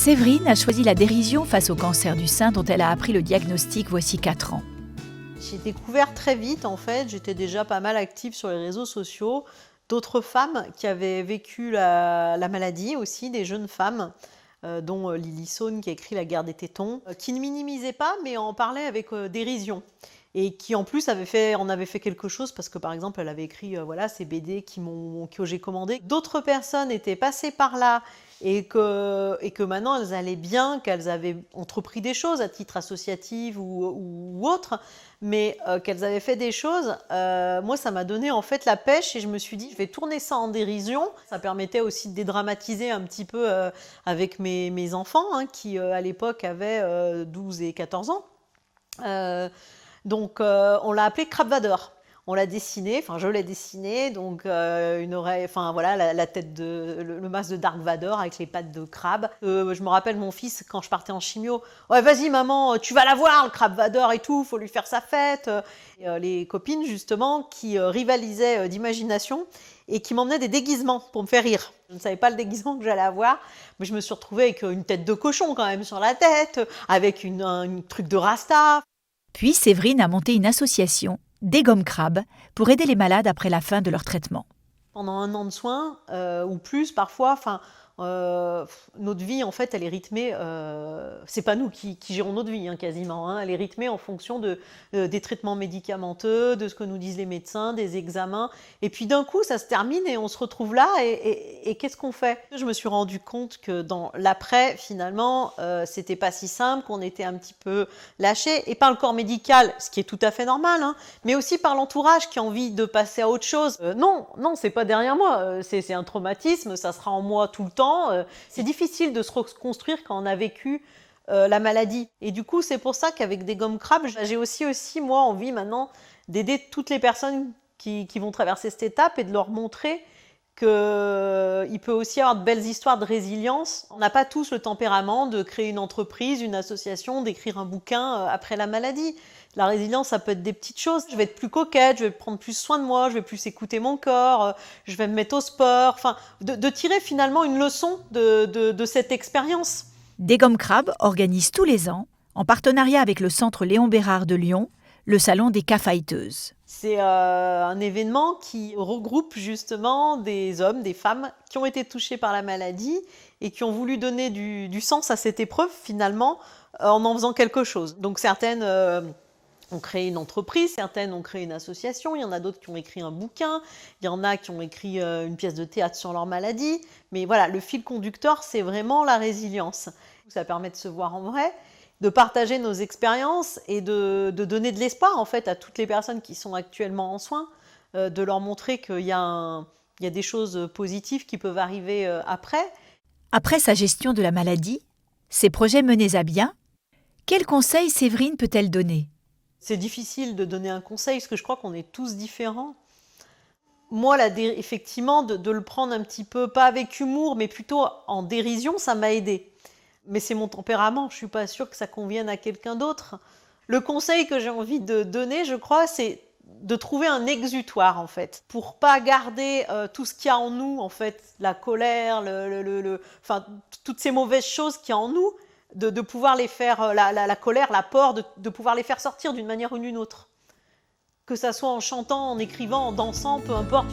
Séverine a choisi la dérision face au cancer du sein dont elle a appris le diagnostic voici 4 ans. J'ai découvert très vite, en fait, j'étais déjà pas mal active sur les réseaux sociaux, d'autres femmes qui avaient vécu la maladie aussi, des jeunes femmes, dont Lily Saune qui a écrit La guerre des tétons, qui ne minimisaient pas mais en parlaient avec dérision. Et qui en plus en avait fait quelque chose parce que par exemple elle avait écrit voilà, ces BD que j'ai commandé. D'autres personnes étaient passées par là et que maintenant elles allaient bien, qu'elles avaient entrepris des choses à titre associatif ou autre, mais qu'elles avaient fait des choses. Moi ça m'a donné en fait la pêche et je me suis dit je vais tourner ça en dérision. Ça permettait aussi de dédramatiser un petit peu avec mes enfants hein, qui à l'époque avaient 12 et 14 ans. Donc on l'a appelé Crabvador. On l'a dessiné, enfin je l'ai dessiné, donc une oreille, enfin voilà la tête le masque de Dark Vador avec les pattes de crabe. Je me rappelle mon fils quand je partais en chimio, ouais vas-y maman, tu vas la voir le Crabvador et tout, faut lui faire sa fête. Et, les copines justement qui rivalisaient d'imagination et qui m'emmenaient des déguisements pour me faire rire. Je ne savais pas le déguisement que j'allais avoir, mais je me suis retrouvée avec une tête de cochon quand même sur la tête, avec une truc de rasta. Puis Séverine a monté une association, Dégomme Crabe, pour aider les malades après la fin de leur traitement. Pendant 1 an de soins, ou plus parfois, notre vie en fait elle est rythmée, c'est pas nous qui gérons notre vie hein, quasiment, hein, elle est rythmée en fonction des traitements médicamenteux, de ce que nous disent les médecins, des examens, et puis d'un coup ça se termine et on se retrouve là et qu'est-ce qu'on fait? Je me suis rendu compte que dans l'après finalement c'était pas si simple, qu'on était un petit peu lâché, et par le corps médical, ce qui est tout à fait normal, hein, mais aussi par l'entourage qui a envie de passer à autre chose. Non, c'est pas derrière moi, c'est un traumatisme, ça sera en moi tout le temps. C'est difficile de se reconstruire quand on a vécu la maladie. Et du coup, c'est pour ça qu'avec Dégomme Crabe, j'ai aussi moi envie maintenant d'aider toutes les personnes qui vont traverser cette étape et de leur montrer qu'il peut aussi y avoir de belles histoires de résilience. On n'a pas tous le tempérament de créer une entreprise, une association, d'écrire un bouquin après la maladie. La résilience, ça peut être des petites choses. Je vais être plus coquette, je vais prendre plus soin de moi, je vais plus écouter mon corps, je vais me mettre au sport. Enfin, de tirer finalement une leçon de cette expérience. Dégomme Crabe organise tous les ans, en partenariat avec le Centre Léon Bérard de Lyon, le Salon des Cafighteuses. C'est un événement qui regroupe justement des hommes, des femmes qui ont été touchés par la maladie et qui ont voulu donner du sens à cette épreuve finalement en faisant quelque chose. Donc certaines ont créé une entreprise, certaines ont créé une association, il y en a d'autres qui ont écrit un bouquin, il y en a qui ont écrit une pièce de théâtre sur leur maladie. Mais voilà, le fil conducteur, c'est vraiment la résilience. Ça permet de se voir en vrai, de partager nos expériences et de donner de l'espoir en fait à toutes les personnes qui sont actuellement en soins, de leur montrer qu'il y a des choses positives qui peuvent arriver après. Après sa gestion de la maladie, ses projets menés à bien, quels conseils Séverine peut-elle donner ? C'est difficile de donner un conseil parce que je crois qu'on est tous différents. Moi, effectivement, de le prendre un petit peu, pas avec humour, mais plutôt en dérision, ça m'a aidé. Mais c'est mon tempérament, je ne suis pas sûre que ça convienne à quelqu'un d'autre. Le conseil que j'ai envie de donner, je crois, c'est de trouver un exutoire, en fait, pour pas garder tout ce qu'il y a en nous, en fait, la colère, toutes ces mauvaises choses qu'il y a en nous, de pouvoir les faire, la colère, la peur, de pouvoir les faire sortir d'une manière ou d'une autre. Que ça soit en chantant, en écrivant, en dansant, peu importe.